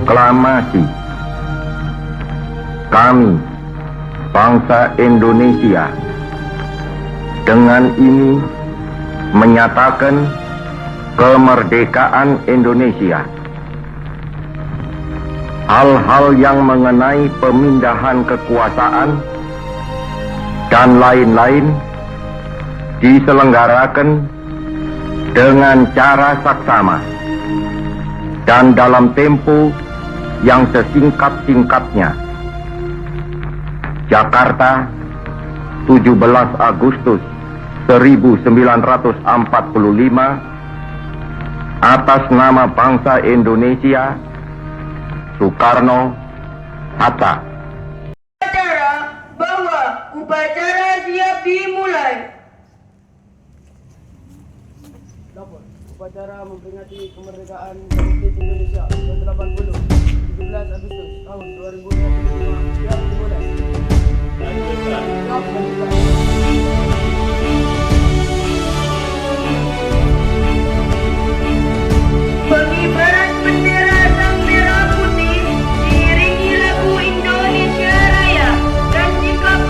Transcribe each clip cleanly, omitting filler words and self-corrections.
Proklamasi. Kami, bangsa Indonesia, dengan ini menyatakan kemerdekaan Indonesia. Hal-hal yang mengenai pemindahan kekuasaan dan lain-lain diselenggarakan dengan cara saksama dan dalam tempo yang sesingkat-singkatnya. Jakarta, 17 Agustus 1945, atas nama bangsa Indonesia, Soekarno, Hatta. Bahwa upacara siap dimulai. Upacara memperingati kemerdekaan Republik Indonesia ke-80 17 Agustus tahun 2025 siap dimulai. Pengibaran bendera sang merah putih diiringi lagu Indonesia Raya dan sikap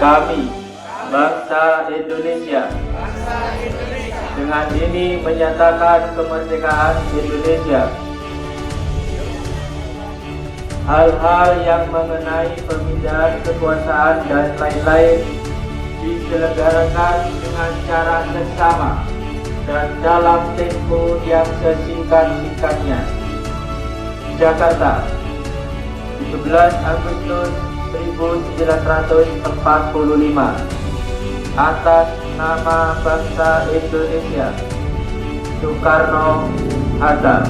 Kami, bangsa Indonesia, dengan ini menyatakan kemerdekaan Indonesia. Hal-hal yang mengenai pemindahan kekuasaan dan lain-lain diselenggarakan dengan cara seksama dan dalam tempo yang sesingkat-singkatnya. Jakarta, 17 Agustus 1945. Atas nama bangsa Indonesia, Soekarno-Hatta.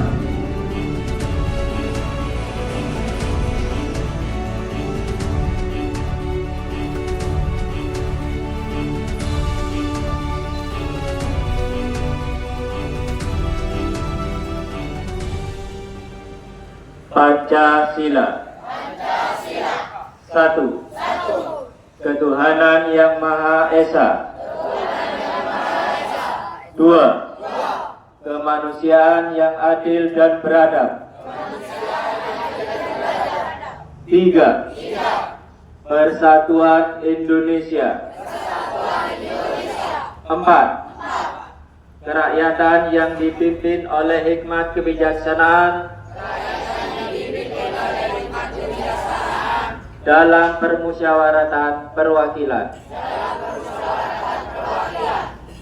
Pancasila. Satu. Ketuhanan Yang Maha Esa. Dua. Kemanusiaan yang adil dan beradab. Tiga. Persatuan Indonesia. Empat. Kerakyatan yang dipimpin oleh hikmat kebijaksanaan dalam permusyawaratan perwakilan.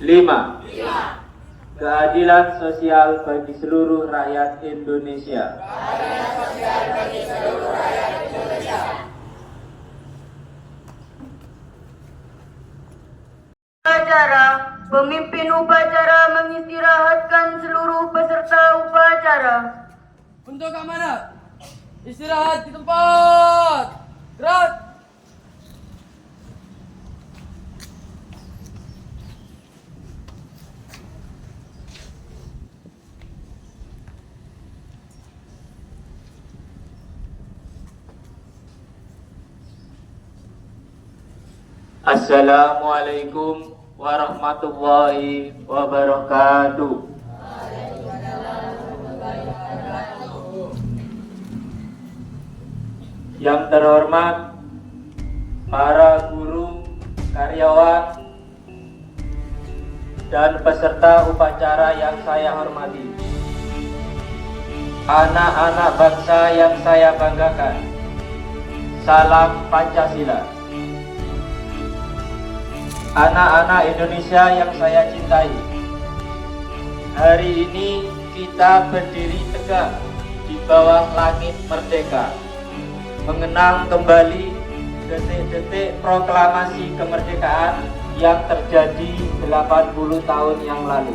5. Keadilan sosial bagi seluruh rakyat Indonesia. Upacara, pemimpin upacara mengistirahatkan seluruh peserta upacara. Untuk keamanan, istirahat di tempat. Gerak. Assalamualaikum warahmatullahi wabarakatuh. Yang terhormat para guru, karyawan, dan peserta upacara yang saya hormati, anak-anak bangsa yang saya banggakan, salam Pancasila. Anak-anak Indonesia yang saya cintai, hari ini kita berdiri tegak di bawah langit merdeka, mengenang kembali detik-detik proklamasi kemerdekaan yang terjadi 80 tahun yang lalu.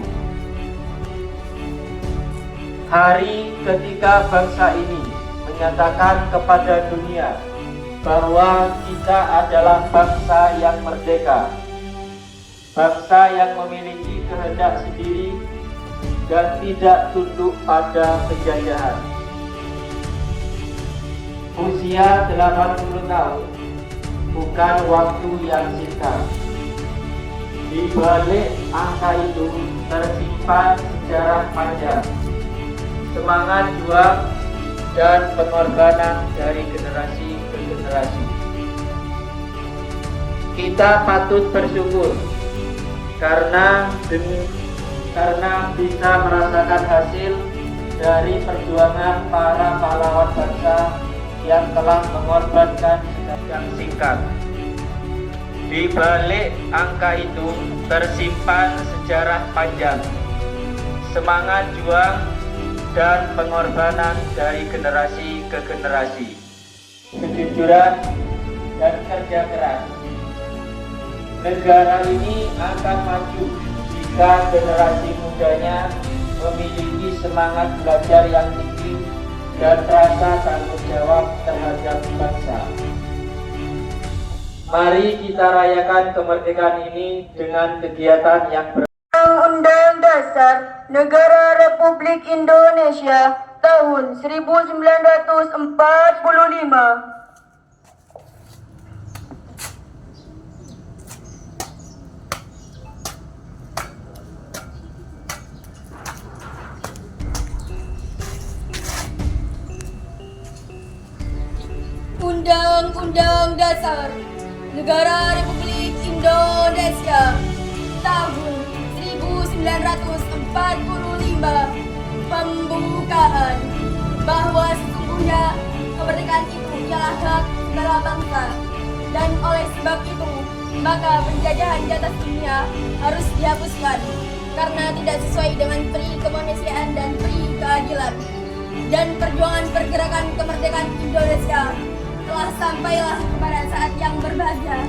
Hari ketika bangsa ini menyatakan kepada dunia bahwa kita adalah bangsa yang merdeka, bangsa yang memiliki kehendak sendiri dan tidak tunduk pada penjajahan. Usia 80 tahun bukan waktu yang singkat. Di balik angka itu tersimpan sejarah panjang, semangat juang dan pengorbanan dari generasi ke generasi. Kita patut bersyukur karena bisa merasakan hasil dari perjuangan para pahlawan bangsa yang telah mengorbankan yang singkat. Di balik angka itu tersimpan sejarah panjang, semangat juang dan pengorbanan dari generasi ke generasi, kejujuran dan kerja keras. Negara ini akan maju jika generasi mudanya memiliki semangat belajar yang tinggi dan rasa tanggung jawab terhadap bangsa. Mari kita rayakan kemerdekaan ini dengan kegiatan yang Undang-Undang Dasar Negara Republik Indonesia tahun 1945. Undang-Undang Dasar Negara Republik Indonesia tahun 1945 pembukaan bahwa sesungguhnya kemerdekaan itu ialah hak segala bangsa, dan oleh sebab itu maka penjajahan di atas dunia harus dihapuskan karena tidak sesuai dengan pri kemanusiaan dan pri keadilan. Dan perjuangan pergerakan kemerdekaan Indonesia telah sampailah kepada saat yang berbahagia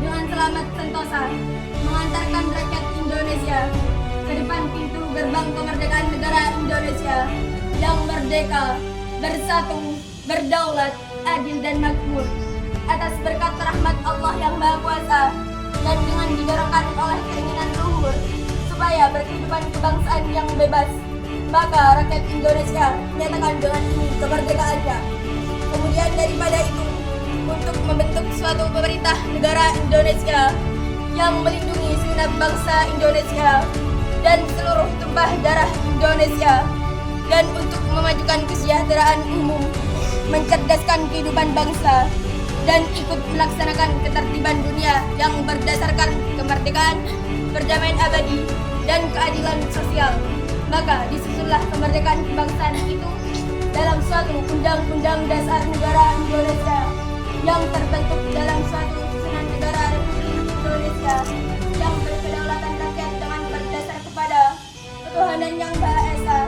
dengan selamat sentosa mengantarkan rakyat Indonesia ke depan pintu gerbang kemerdekaan negara Indonesia yang merdeka, bersatu, berdaulat, adil dan makmur atas berkat rahmat Allah yang Maha Kuasa, dan dengan didorongkan oleh keinginan luhur supaya berkehidupan kebangsaan yang bebas, maka rakyat Indonesia menyatakan dengan ini kemerdekaannya. Kemudian daripada itu, untuk membentuk suatu pemerintah negara Indonesia yang melindungi segenap bangsa Indonesia dan seluruh tumpah darah Indonesia, dan untuk memajukan kesejahteraan umum, mencerdaskan kehidupan bangsa, dan ikut melaksanakan ketertiban dunia yang berdasarkan kemerdekaan, perdamaian abadi, dan keadilan sosial. Maka disusunlah kemerdekaan kebangsaan itu dalam suatu undang-undang dasar negara Indonesia yang terbentuk dalam suatu susunan negara Republik Indonesia yang berkedaulatan rakyat dengan berdasar kepada ketuhanan yang Maha Esa,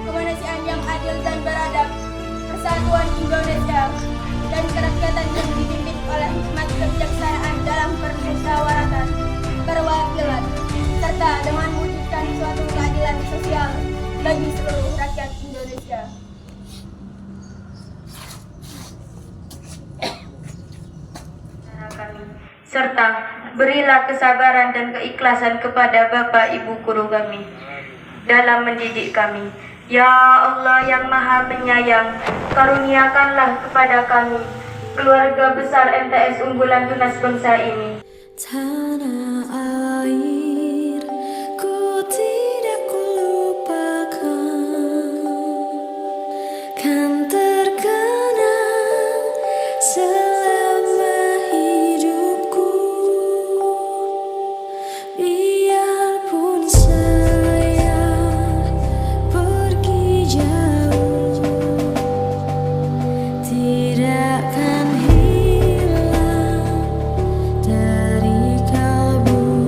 kemanusiaan yang adil dan beradab, persatuan Indonesia, dan kerakyatan yang dipimpin oleh hikmat kebijaksanaan dalam permusyawaratan, perwakilan, serta dengan mewujudkan suatu keadilan sosial bagi seluruh rakyat Indonesia. Serta berilah kesabaran dan keikhlasan kepada Bapak Ibu guru kami dalam mendidik kami. Ya Allah yang Maha Penyayang, karuniakanlah kepada kami keluarga besar MTS unggulan tunas bangsa ini. Tanah air ku tidak lupakan, kan terkenang selama hidupku. Biarpun saya pergi jauh, tidak akan hilang dari kalbu.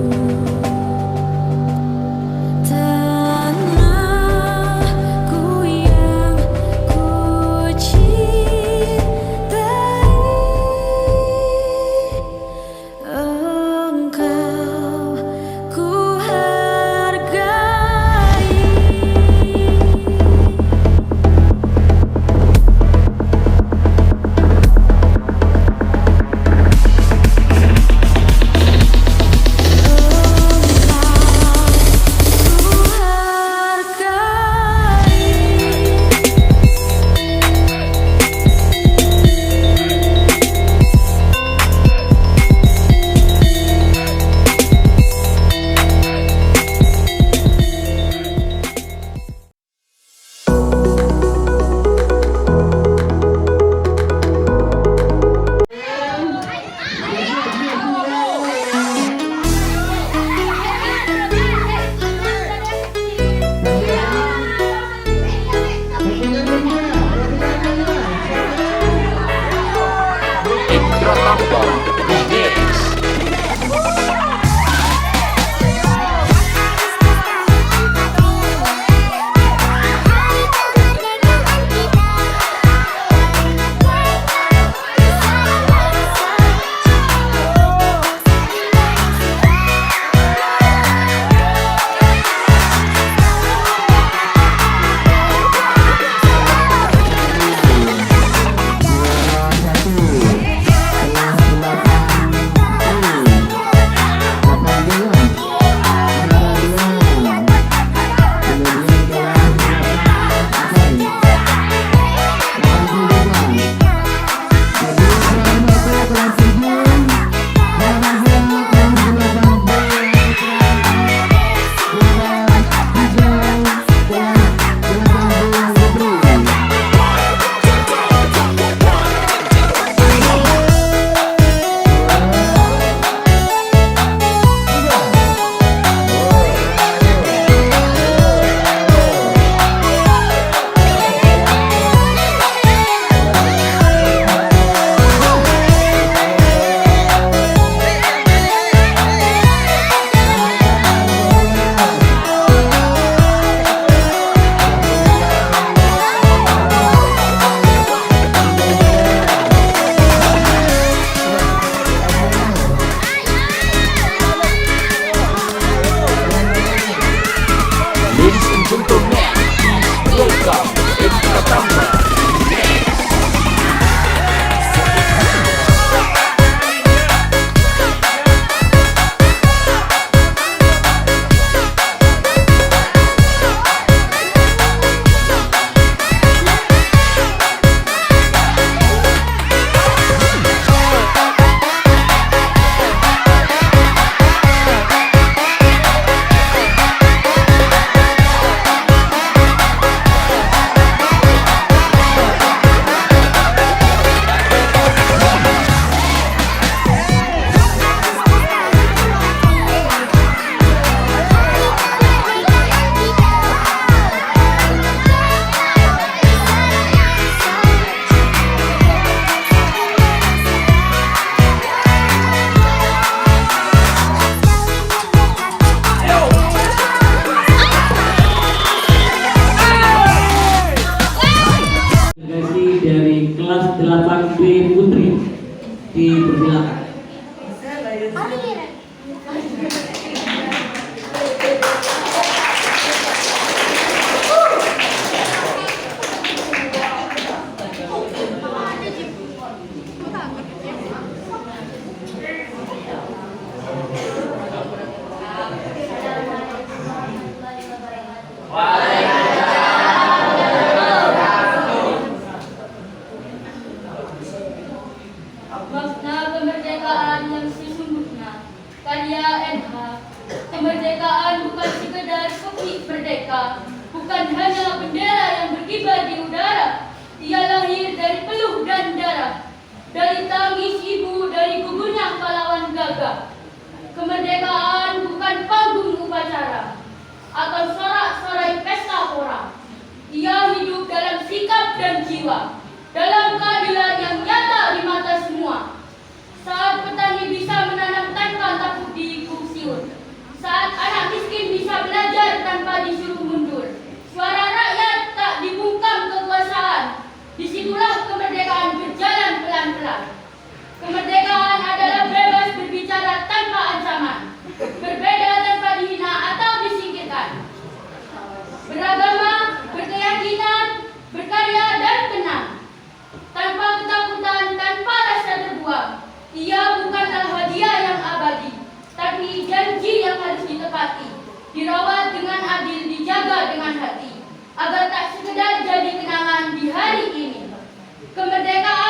Dwi Putri dipersilakan. Makna kemerdekaan yang sesungguhnya, karya NH. Kemerdekaan bukan sekedar kopi merdeka, bukan hanya bendera yang berkibar di udara. Ia lahir dari peluh dan darah, dari tangis ibu, dari gugurnya pahlawan gagah. Kemerdekaan bukan panggung upacara atau sorak-sorai pesta pora. Ia hidup dalam sikap dan jiwa, dalam keadilan yang nyata di mata semua. Saat petani bisa menanam tanpa takut diikut siun, saat anak miskin bisa belajar tanpa disuruh mundur, suara rakyat tak dibungkam kekuasaan, disitulah kemerdekaan berjalan pelan-pelan. Kemerdekaan adalah bebas berbicara tanpa ancaman, berbeda tanpa dihina atau disingkirkan, beragama, berkeyakinan, berkarya dan tenang, tanpa ketakutan, tanpa rasa terbuang. Ia bukanlah hadiah yang abadi, tapi janji yang harus ditepati, dirawat dengan adil, dijaga dengan hati, agar tak sekedar jadi kenangan di hari ini. Kemerdekaan